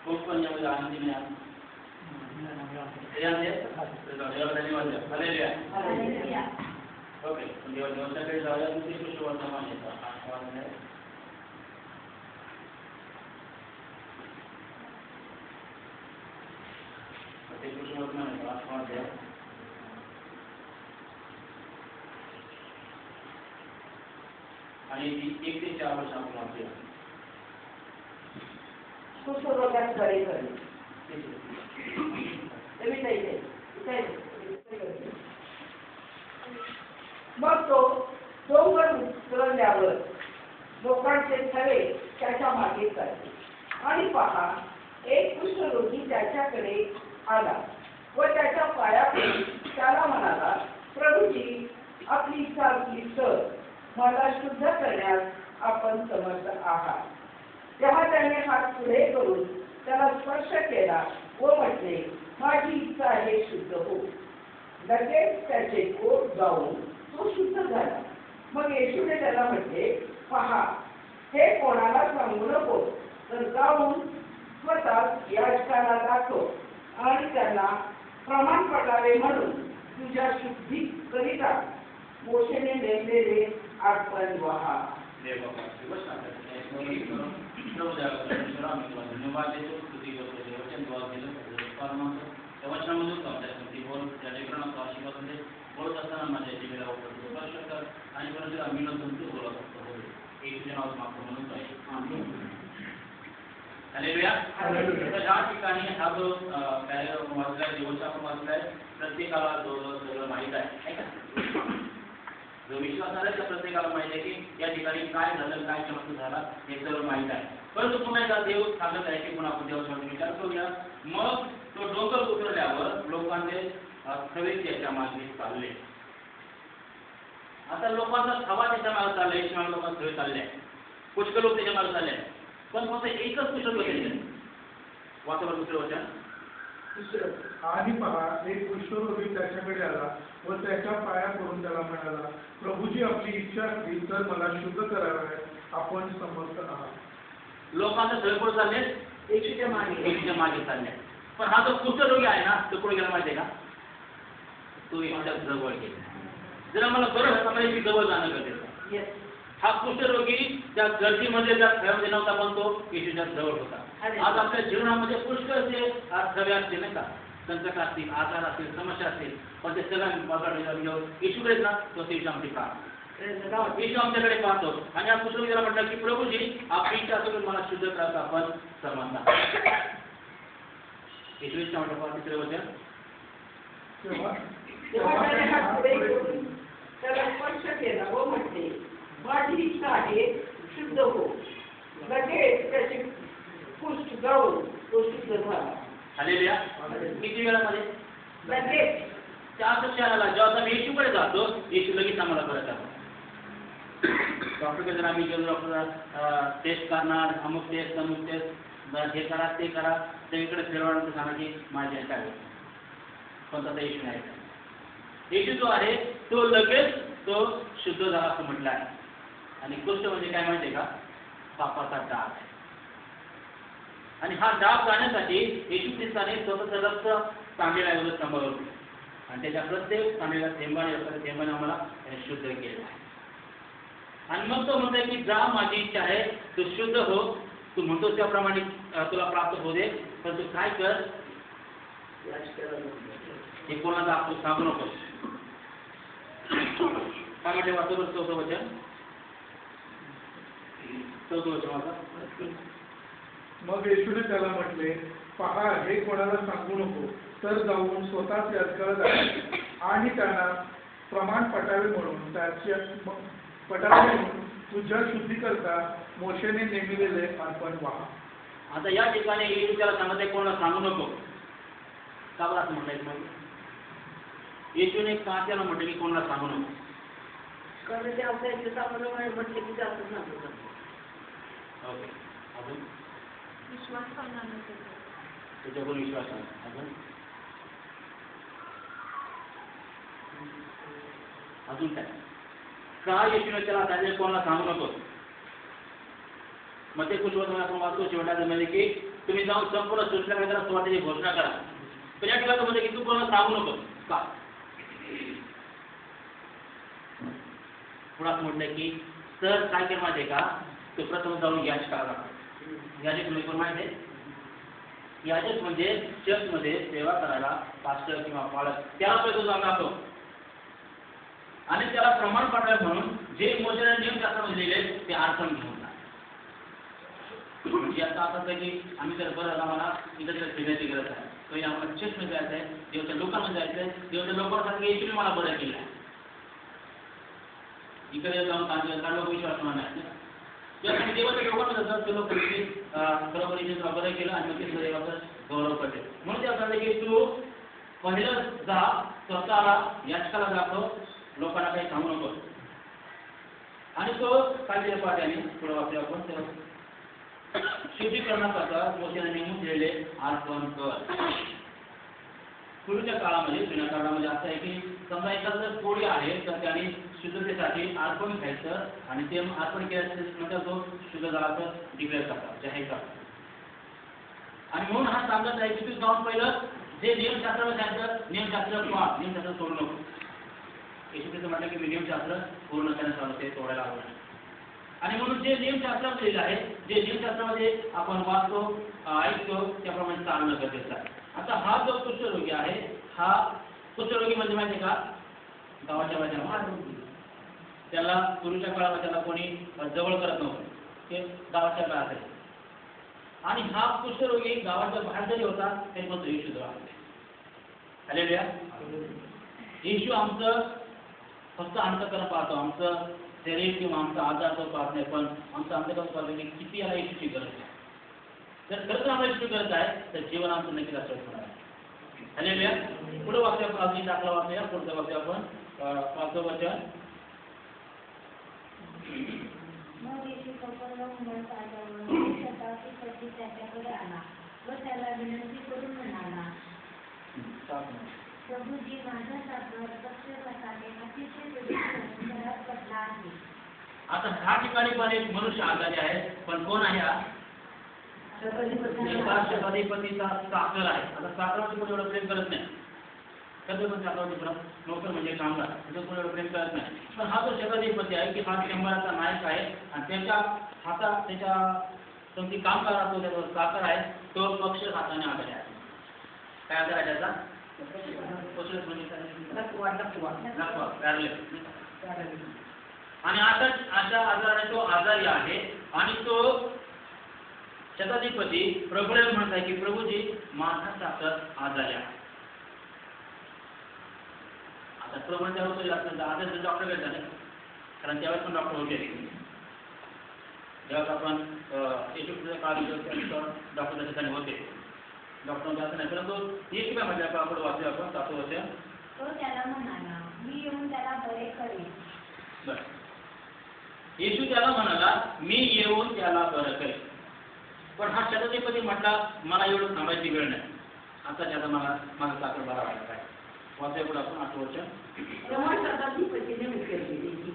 खूप पण यामध्ये आनंदी नाही आहात. ओके, देवाच्याकडे जाऊया. दुसरी गोष्ट वर्तमान येतं. ते गोष्ट वर्तमान येतं. आठवा द्या. आणि 1 ते 4 वर्ष आपण वाचूया. कुष्ठरोगाकडे करेल. मग तो डोंगर उतरल्यावर लोकांचे थवे त्याच्या मागे चालले. आणि पहा, एक कुष्ठरोगी त्याच्याकडे आला व त्याच्या पायाकडे त्याला म्हणाला, प्रभूजी, आपली इच्छा असली तर मला शुद्ध करण्यास आपण समर्थ आहात. तेव्हा त्याने हात पुढे करून त्याला स्पर्श केला व म्हटले, माझी इच्छा आहे, शुद्ध हो. लगेच त्याचे पोट जाऊन तो शुद्ध झाला. मग येशूने त्याला म्हटले, पहा, हे कोणाला सांगू नको, तर जाऊन स्वतः याजकाला दाखव आणि त्यांना प्रमाण पडावे म्हणून तुझ्या शुद्धी करिता मोशेने नेमलेले अर्पण वाहा. धन्यवाद देतो. स्तुती करतो. वचन द्वारा दिलं त्या वचनामधून तुमच्यासाठी बोल. त्या लेकरांना आशीर्वाद मध्ये बोलत असताना माझ्या जिभेला स्पर्श कर आणि परत आम्ही तुमचं बोलत असतो. एक तुझ्या नावात मागतो म्हणून पाहिजे. हालेलुया. तर या ठिकाणी हा जो वाचलाय, दिवस आपण वाचलाय, प्रत्येकाला सगळं माहीत आहे का? जो विश्वास आहे त्या प्रत्येकाला माहिती आहे की या ठिकाणी काय झालं, काय चमत्कार झाला हे सर्व माहीत आहे. परंतु पुन्हा एकदा देव सांगत आहे की पुन्हा आपण देवासमोर विचार करूया. मग तो डोंगर उतरल्यावर लोकांचे थवे त्याच्या मागे चालले. आता लोकांचा थवा त्याच्या मागे चाललाय. लोकांना थवे चालले, पुष्कळ लोक त्याच्या मागे चालले, पण फक्त एकच पुष्कळ लोक त्याचे वातावरण. दुसरं वचन, आणि पहा, एक कुष्ठरोगी त्याच्याकडे आला व त्याच्या पाया पडून त्याला म्हणाला, प्रभूजी, आपली इच्छा असली तर मला शुद्ध करावे, आपण समर्थ आहात. लोकांचा थवे पुढे चालले, येशूच्या मागे चालले. पण हा जो कुष्ठरोगी आहे ना, तो कुठे गेला माहिती आहे का? तो येशूच्या जवळ गेला. जर आम्हाला बरं होतं, आम्हाला येशू जवळ जाणं गरजेचं. हा कुष्ठरोगी त्या गर्दीमध्ये, त्या थव्यामध्ये नव्हता, पण तो येशूच्या जवळ होता. आज आपल्या जीवनामध्ये पुष्कळचे थवे असतील नाही का, संकट असतील, आजार असतील, समस्या असतील, पण ते सगळ्यांना येशूकडेच ना, तो येशू आमची पाहतो. येशू आमच्याकडे पाहतो. आणि या कुष्ठरोगीला म्हटलं की प्रभूजी, आपली इच्छा असून मला शुद्ध करायचं आपण समजता. येशूच्या म्हटलं तिसरे वचन, त्याला स्पर्श केला व म्हटले, माझी इच्छा आहे, शुद्ध हो. लगेच त्याचे कुष्ठ जाऊन तो शुद्ध झाला. हालेलुया. किती वेळामध्ये? लगेच. त्याच क्षणाला जेव्हा आम्ही येशूकडे जातो, येशू लगेच आम्हाला बरं करतो. डॉक्टरकडे जर आम्ही गेलो, डॉक्टर टेस्ट करणार, अमुक टेस्ट, तमुक टेस्ट, हे करा, ते करा, सगळीकडे फिरवणार, सांगा की माझी आहे काय, पण तसा येशू नाही. येशू जो आहे तो लगेच तो शुद्ध झाला असं म्हटलं आहे. आणि गोष्ट म्हणजे काय माहिती आहे का? पापाचा डाग आहे. आणि हा डाग जाण्यासाठी येशू ख्रिस्ताने स्वतःचं रक्त सांडलेला आहे स्तंभावरती, आणि त्याच्या प्रत्येक सांडलेल्या थेंबाने आम्हाला शुद्ध केलं आहे. आणि मग तो म्हणतोय की जा, माझी इच्छा आहे, तू शुद्ध हो, तू म्हणतो त्याप्रमाणे तुला प्राप्त होऊ दे, पण तू काय कर, हे कोणाला आपण सांगू नको. काय म्हटले वाचवलं? चौथं वचन माझा. मग येशूने त्याला म्हटले, पहा, हे कोणाला सांगू नको, तर जाऊन स्वतःच याजकाला दाखव आणि त्यांना प्रमाण पटावे म्हणून तुझ्या शुद्धीकरता मोशेने नेमिलेले अर्पण वाहा. आता या ठिकाणी येशू त्याला सांगत आहे, कोणाला सांगू नको. का बरं असं म्हटलंय? मग येशूने का त्याला म्हटलं की कोणाला सांगू नको? कारण ते आपल्या म्हटले की जास्त सांगतो. ओके, अजून विश्वास करणार नाही त्याच्यावर विश्वास आहे. अजून काय? का येशूने त्याला सांगितले कोणाला सांगू नको? मग ते कुशवत आपण वाचतो शेवटामध्ये की तुम्ही जाऊन संपूर्ण सृष्टीला जरा सुवार्तेची घोषणा करा. पण या ठिकाणी म्हणजे की तू कोणाला सांगू नको का पुढे म्हटलं की तर काय केलं माहिती आहे का तो प्रथम जाऊन याचक करा. याचक म्हणजे कोण माहिती आहे? याचक म्हणजे चर्चमध्ये सेवा करायला पास्टर किंवा पालक त्याला पैसे जाऊन राहतो आणि त्याला प्रमाण पाठायला म्हणून जे मोजलेले नियम शास्त्रामध्ये लिहिले ते अर्पण घेऊन म्हणजे आता असं आहे की आम्ही तर बरं आम्हाला इकडे फिरण्याची गरज आहे. तो आम्हाला चर्चमध्ये जायचं आहे, देवाच्या लोकांमध्ये जायचं आहे, देवाच्या लोकांना सांगितलं येशूने मला बरं केलं आहे. इकडे जाऊन सांगितलं लोक विश्वास होणार नाही. जेव्हा देवाच्या लोकांमध्ये जातात ते लोक बरोबर येशूला बरं केलं आणि मग ते देवाचा गौरव करते. म्हणून ते सांगते की तू पहिलं जा स्वतःला याचकाला दाखव, लोकांना काही सांगू नको. आणि तो काय पाहत्याने पुढे वाचले आपण शुद्धीकरणाकरता मोठ्याने नेमून दिलेले अर्पण कर. पूर्वीच्या काळामध्ये जुन्या काळामध्ये असं आहे की समजा एखादा कोळी आहे तर त्याने शुद्धतेसाठी अर्पण घ्यायचं आणि ते अर्पण केल्यानंतर तो शुद्ध झाल्याचं डिक्लेअर करतात जाहीर करतात. आणि म्हणून हा सांगत आहे की तू जाऊन पहिलं जे नियमशास्त्रावर सांगितलं नियमशास्त्र नियमशास्त्र सोडू नको. येशूचं म्हटलं की मी नियमशास्त्र पूर्ण करण्यास आलो ते तोडायला हवं नाही. आणि म्हणून जे नियमशास्त्रामध्ये लिहिलं आहे जे नियमशास्त्रामध्ये आपण वाचतो ऐकतो त्याप्रमाणे चालणं गरजेचं आहे. आता हा जो कुष्ठरोगी आहे हा कुष्ठरोगी म्हणजे माहिती आहे का गावाच्या बाजूला त्याला पूर्वीच्या काळात त्याला कोणी जवळ करत नव्हतं ते गावाच्या काळात आहे. आणि हा कुष्ठरोगी गावाच्या बाहेर जरी होता तरी पण येशू जवळ आले. हालेलुया. येशू आमचं फक्त अंतःकरण पाहतो, आमचं शरीर किंवा आमचा आजार तो पाहत नाही, पण आमचं अंतःकरण पाहतो की किती याला येशूची गरज आहे. जर खरंच आम्हाला येशूची गरज आहे तर जीवन आमचं नक्कीच असं होणार आहे. हालेलुया. पुढे वाक्य आपण अजून दाखला वाचूया. पुढचं वाक्य आपण 5वं वचन. मग येशू कफरनहूम आल्यावर शताब्दी पती त्याच्याकडे आला व त्याला विनंती करून म्हणाला, प्रभूजी माझा सासर पक्षपाताने अतिशय वेदनेत घरात पडला आहे. आता ह्या ठिकाणी पण एक मनुष्य आजारी आहे, पण कोण आहे हा? शताधिपतीचा सासर आहे. आता सासराचं कोणी एवढं प्रेम करत नाही. कधी पण सासरावरती नोकर म्हणजे कामगार त्याचं कोणी एवढं प्रेम करत नाही. पण हा जो शताधिपती आहे की हा शंभराचा नायक आहे आणि त्याच्या हातात त्याच्या कोणती काम करतो त्याचा सासर आहे तो पक्ष हाताने आजारी आहे. काय आजार आहे त्याचा? आणि आता अशा आजाराने तो आजारी आहे आणि तो शताधिपती प्रभूला म्हणत आहे की प्रभूजी माझा सासर आजारी आहे. आता प्रभू त्यावर आजार डॉक्टरकडे झाले कारण त्यावेळेस पण डॉक्टर होते. जेव्हा आपण येशूचा काळ डॉक्टर त्या ठिकाणी होते डॉक्टर असं नाही परंतु येशू काय म्हटलं आपण वाचूया आपण 7वं वचन. तो त्याला म्हणाला, मी येऊन त्याला बरे करेन. बरं. येशू त्याला म्हणाला मी येऊन त्याला बरं करेन. पण हा शताधिपती म्हटला मला एवढं थांबायची वेळ नाही, आता त्याचा मला माझा सासर बरा व्हायला पाहिजे. वाचूया पुढे आपण 8वं वचन. तेव्हा शताधिपतीने उत्तर दिले की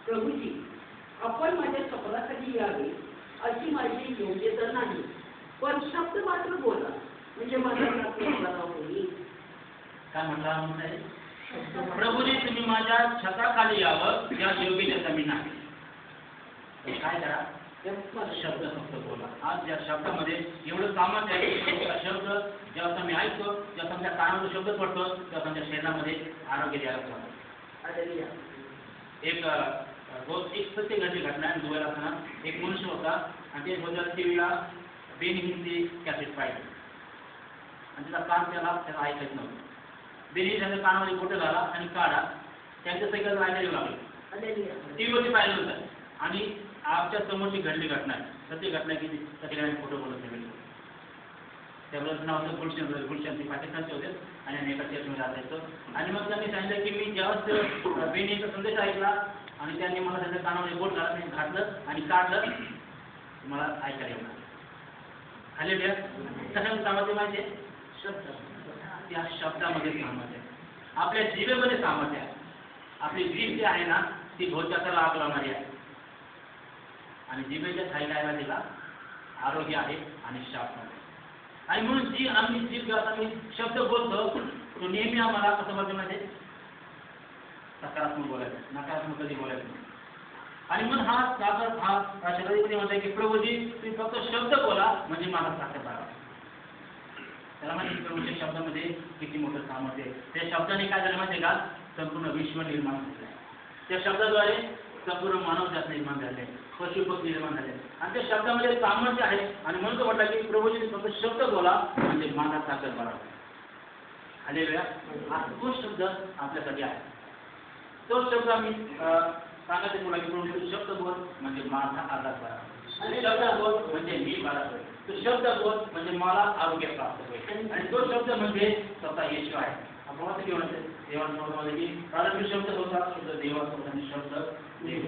प्रभूजी आपण माझ्या सफरासाठी यावे अशी माझी योग्यता नाही, पण शब्द मात्र बोला म्हणजे माझा बरा होईल. काय म्हणला म्हणताय? प्रभूजी तुम्ही माझ्या छत्राखाली यावं या योग्यतेचा मी नाही. काय करा शब्द फक्त बोला. आज या शब्दामध्ये एवढं सामर्थ्य आहे शब्द जेव्हा मी ऐकतो जेव्हा आमच्या कानावर शब्द पडतो तेव्हा आमच्या शरीरामध्ये आरोग्य द्यायला लागतं. एक सत्य घडली घटना आहे दुबईला असताना एक मनुष्य होता आणि ते बोलतात टीव्हीला बेन हिंदी कॅसेट पाहिजे आणि त्याचा कान त्याला ऐकत नव्हतं. बेनी त्याच्या कानामध्ये बोटं घाला आणि काढा त्यांच्या सगळं ऐकायला लागले. टीव्हीवरती पाहिलं होतं आणि आमच्या समोरची घडली घटना आहे सत्य घटना की त्या ठिकाणी फोटो बोलत नाही. त्याबरोबर नाव होतं गुलशन ते पाकिस्तानचे होते आणि आम्ही एका चर्चमध्ये असायचो. आणि मग त्यांनी सांगितलं की मी जेव्हा बेनीचा संदेश ऐकला आणि त्यांनी मला त्याच्या कानामध्ये बोट घातलं आणि काढलं मला ऐकायला येणार. हालेलुया. कशाला सामर्थ्य माहिती आहे? शब्द. त्या शब्दामध्ये सामर्थ्य आहे. आपल्या जीवेमध्ये सामर्थ्य आहे. आपली जीभ जी आहे ना ती भोजकाला आग लावणारी आहे आणि जिभेच्या खाली काय माहिती का आरोग्य आहे आणि शाप आहे. आणि म्हणून जी आम्ही आम्ही शब्द बोलतो तो नेहमी आम्हाला कसं म्हणजे सकारात्मक बोलायचं, नकारात्मक कधी बोलायचं नाही. आणि मग हा शब्दाधिपती म्हणताय की प्रभूजी तुम्ही फक्त शब्द बोला म्हणजे मला ताकद आला. त्याला माहिती प्रभूच्या शब्दामध्ये किती मोठं सामर्थ्य आहे. त्या शब्दाने काय झालं माहिती का, संपूर्ण विश्व निर्माण झालं. त्या शब्दाद्वारे संपूर्ण मानवजात निर्माण झाले, पशु पक्षी निर्माण झाले आणि त्या शब्दामध्ये सामर्थ्य आहे. आणि म्हणून तो म्हटला की प्रभूजी फक्त शब्द बोला म्हणजे माझा ताकद वाढवा. हालेलुया. तो शब्द आपल्यासाठी आहे. तो शब्द आम्ही सांगायचे तुला की प्रभू शब्द बोल म्हणजे माझा आधार बरा, आणि शब्द बोल म्हणजे मी बरा होईल. तो शब्द बोल म्हणजे मला आरोग्य प्राप्त होईल. आणि तो शब्द म्हणजे स्वतः येशू आहे. आपण असं घेऊन देवांमध्ये की प्रारंभी शब्द होता, शब्द देवाचा आणि शब्द देव.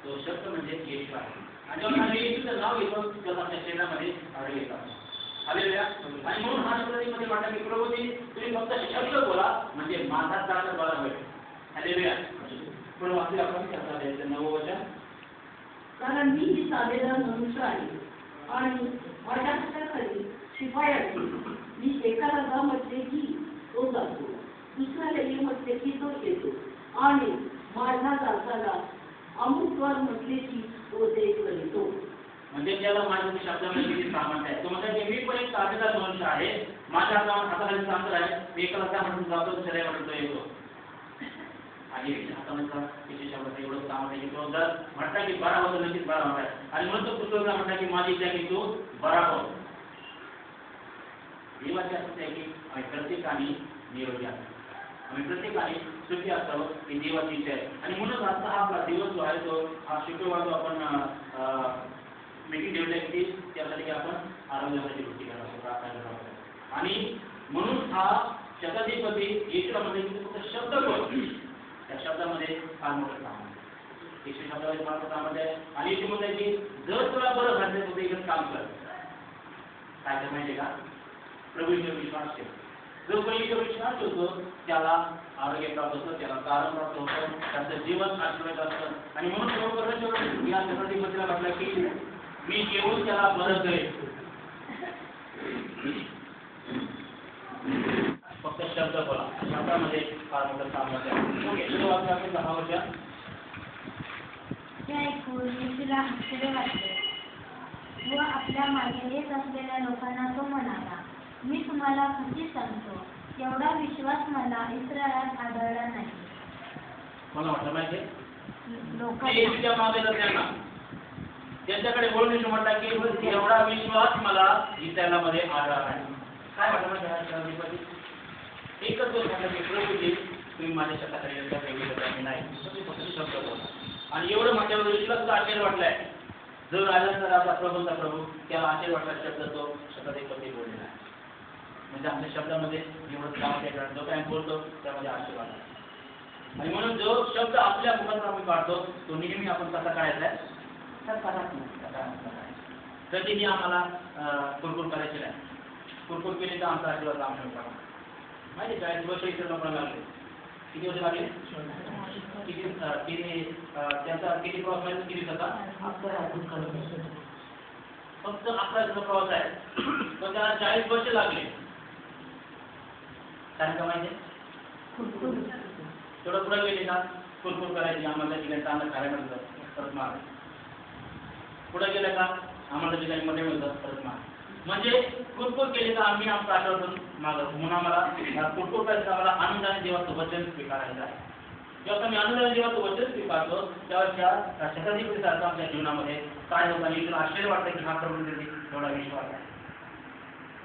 तो शब्द म्हणजे येशू आहे. आणि जेव्हा आम्ही येशूचं नाव घेतो तेव्हा आपल्या शरीरामध्ये आरोग्य येतात. हालेलुया. आणि म्हणून हा शब्दामध्ये म्हटला की प्रभूजी तुम्ही फक्त शब्द बोला म्हणजे माझा ताकद बरा होईल. हालेलुया. पण वाचले आपण त्याचा द्यायचं 9वं वचन. कारण मी ही साधेदार मनुष्य आहे आणि माझ्या हाताखाली शिपाई आहे. मी एका रगामध्ये की तो जातो, दुसऱ्या लेणीमध्ये की तो येतो आणि माझ्या दासाला अमुक द्वार म्हटले की तो ते करतो. म्हणजे त्याला माझ्या शब्दामध्ये किती सामर्थ्य आहे. तो म्हणतात की मी पण एक साधेदार मनुष्य आहे, माझ्या हाताखाली चांगलं आहे, मी एका रगामध्ये जातो दुसऱ्या म्हणतो येतो. आणि हातामध्ये तिच्या शब्दाचं एवढं सामर्थ्य की तो जर म्हटला की बरा होतो नक्कीच बरा होणार. आणि म्हणून तो पुस्तकाला म्हटला की माझी इच्छा की तू बरा हो. देवाची असं आहे की आम्ही प्रत्येकाने निरोगी असतो, आम्ही प्रत्येकाने सुखी असावं ही देवाची इच्छा आहे. आणि म्हणून आता हा आपला दिवस जो आहे तो हा शुक्रवार जो आपण मीटिंग ठेवली आहे की त्यासाठी आपण आरोग्यासाठी गोष्टी करावं, प्रार्थना करावं. आणि म्हणून हा शताधिपती येशूला म्हणजे की फक्त शब्द बोल, त्या शब्दामध्ये फार मोठं काम आहे. येशू शब्दामध्ये फार मोठं काम आहे. आणि येशू म्हणतात की जर तुला बरं झालं तर इकडे काम कर. काय कर माहिती का, प्रभूंवर विश्वास ठेव. जो कोणी विश्वास ठेवतो त्याला आरोग्य प्राप्त होतं, त्याला कारण प्राप्त होतं, त्याचं जीवन आशीर्वाद असतं. आणि म्हणून प्रभू या शताधिपतीला म्हटलं की मी येऊन त्याला बरं करेन. फक्त शब्द बोला, शब्दामध्ये फार मोठं सामर्थ्य आहे. ओके, सुरुवात आपण 10 वर्ष. ते ऐकून येशूला आश्चर्य वाटले व आपल्या मागे येत असलेल्या लोकांना तो म्हणाला, मी तुम्हाला खची सांगतो, एवढा विश्वास मला इस्रायलात आढळला नाही. मला वाटलं माहिती लोकांना मागे त्यांना त्यांच्याकडे बोलून येशू म्हटला की एवढा विश्वास मला इस्रायलामध्ये आढळला नाही. काय वाटलं म्हणजे एकच गोष्ट म्हटलं की प्रभूजी तुम्ही माझ्या शब्दाकडे नाही, तुम्ही फक्त शब्द बोला. आणि एवढं माझ्यावर विश्वास आश्चर्य वाटलाय. जो राजाचा राजा प्रभूचा प्रभू त्याला आश्चर्य वाटला शब्द तो शब्दाधिपती बोललेला आहे. म्हणजे आपल्या शब्दामध्ये एवढं काम केलं, जो काय बोलतो त्यामध्ये आश्चर्य वाटला. आणि म्हणून जो शब्द आपल्या मुखातून आपण काढतो तो नेहमी आपण कसा काढायचा आहे, कधीही आम्हाला कुरकुर करायची नाही. कुरकुर केली तर आमचा आशीर्वाद आमच्या होता. माहिती काय 40 वर्ष इतर लोकांना लागले. किती वर्ष लागले? त्यांचा किती प्रवास माहिती किती होता? फक्त 11 दिवसाचा प्रवास आहे, पण त्याला 40 वर्ष लागले. कारण का माहिती थोडं पुढे गेले का कुरकुर करायची, आम्हाला ठिकाणी चांगलं खायला मिळतं परत माग. पुढे गेलं का आम्हाला ठिकाणी मध्ये मिळतं परत माग. म्हणजे कुरकुर केली तर आम्ही आमच्या आठवड्यातून मागतो. म्हणून आम्हाला कुरकुर करायचं, आम्हाला आनंदाने देवाचं वचन स्वीकारायचं आहे. जेव्हा आम्ही आनंदाने देवाचं वचन स्वीकारतो त्यावेळेस त्या शताधिपतीसारखं आमच्या जीवनामध्ये काय होतं आणि तुला आश्चर्य वाटतं की हा प्रभूंसाठी एवढा विश्वास आहे.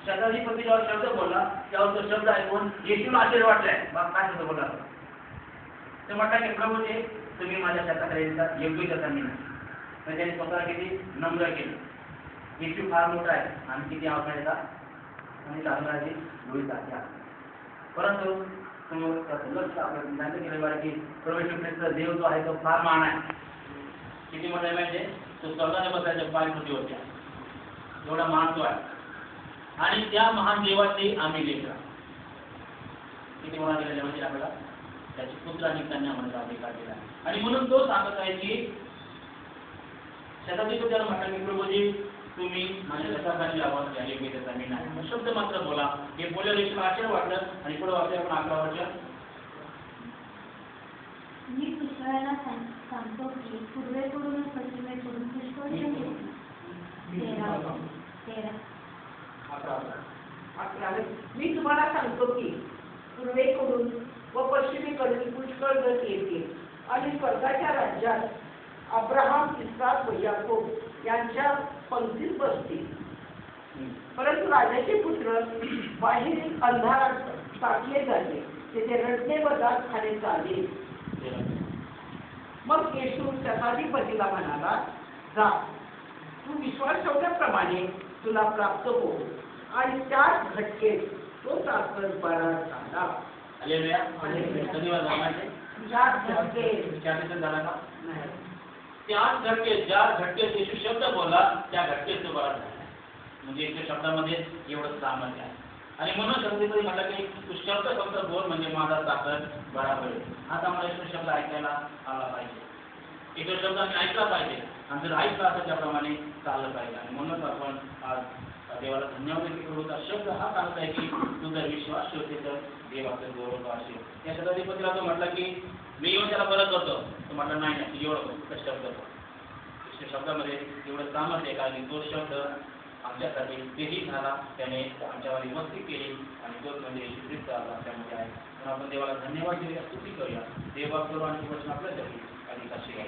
शताधिपती जेव्हा शब्द बोलला तेव्हा तो शब्द ऐकून येशूला आश्चर्य वाटलंय. मग काय शब्द बोलला ते म्हटलं की प्रभूजी तुम्ही माझ्या शताकडे येतात योग्य करता मी नाही. म्हणजे त्यांनी स्वतःला किती नम्र केलं. येशू फार मोठा आहे आणि किती आवडता आणि चांगलाची लोळी आहे. परंतु लक्ष आपण जाणून केलं पाहिजे की प्रभू ख्रिस्त देव जो आहे तो फार महान आहे. किती मोठा आहे म्हणजे तो स्वर्गाने बसायच्या पाय पृथ्वीवरच्या एवढा महान तो आहे. आणि त्या महान देवाची आम्ही लेकरं. किती मोठा केलेला म्हणजे आपल्याला त्याची पुत्र आणि कन्या म्हणण्याचा अधिकार दिला. आणि म्हणून तो सांगत आहे की शताधिपती त्याला म्हटलं की प्रभूजी तुम्ही माझ्या कथासाठी आवाज द्या योग्य त्याचा मी नाही. मग शब्द मात्र बोला. हे बोलल्याविषयी मला आश्चर्य वाटलं आणि पुढे वाचूया आपण 11 वर्ष. मी पुष्कळाला सांगतो की पूर्वेकडून पश्चिमेकडून पुष्कळ येते. 13. 11. मी तुम्हाला सांगतो की पूर्वेकडून व पश्चिमेकडून पुष्कळ जण येतील आणि स्वर्गाच्या राज्यात अब्राहम, इस्हाक व याकोब यांच्या पंक्तीत बसतील. परंतु राजाचे पुत्र बाहेरील अंधारात टाकले जाते, तेथे रडणे व दात खाणे चालेल. मग येशू शताधिपतीला म्हणाला, जा, तू विश्वास ठेवल्याप्रमाणे तुला प्राप्त हो. आणि त्याच घटकेत तो साखर बरा झाला. हालेलुया. धन्यवाद धर्माचे. त्याच घटकेत त्यानंतर झाला का? नाही. त्याच घटकेत, ज्या घटकेत येशू शब्द बोलला त्या घटकेत तो बरा झाला. म्हणजे एका शब्दामध्ये एवढं सामर्थ्य आहे. आणि म्हणून संगीतमध्ये म्हटलं की तू शब्द फक्त बोल म्हणजे माझा साखर बरा होईल. आता मला एक शब्द ऐकायला आला पाहिजे. एक शब्द आम्ही ऐकला पाहिजे आणि जर ऐकला असेल त्याप्रमाणे चाललं पाहिजे. आणि म्हणूनच आपण आज देवाला धन्यवाद देतो. शब्द हा सांगत आहे की तू जर विश्वास ठेवते तर देवाचं गौरव असेल. या शब्दाधिपतीला तो म्हटला की मी येऊन त्याला परत करतो. तो म्हटला नाही नाही एवढं शब्द शब्दामध्ये एवढं सामर्थ्य आहे कारण तो शब्द आमच्यासाठी तेही झाला. त्याने आमच्यावर वस्ती केली आणि तोच म्हणजे येशू ख्रिस्त आपल्यामध्ये आहे. म्हणून आपण देवाला धन्यवाद देऊया, स्तुती करूया. देवा करू आणि वचन आपल्यासाठी अधिक आशीर्वाद.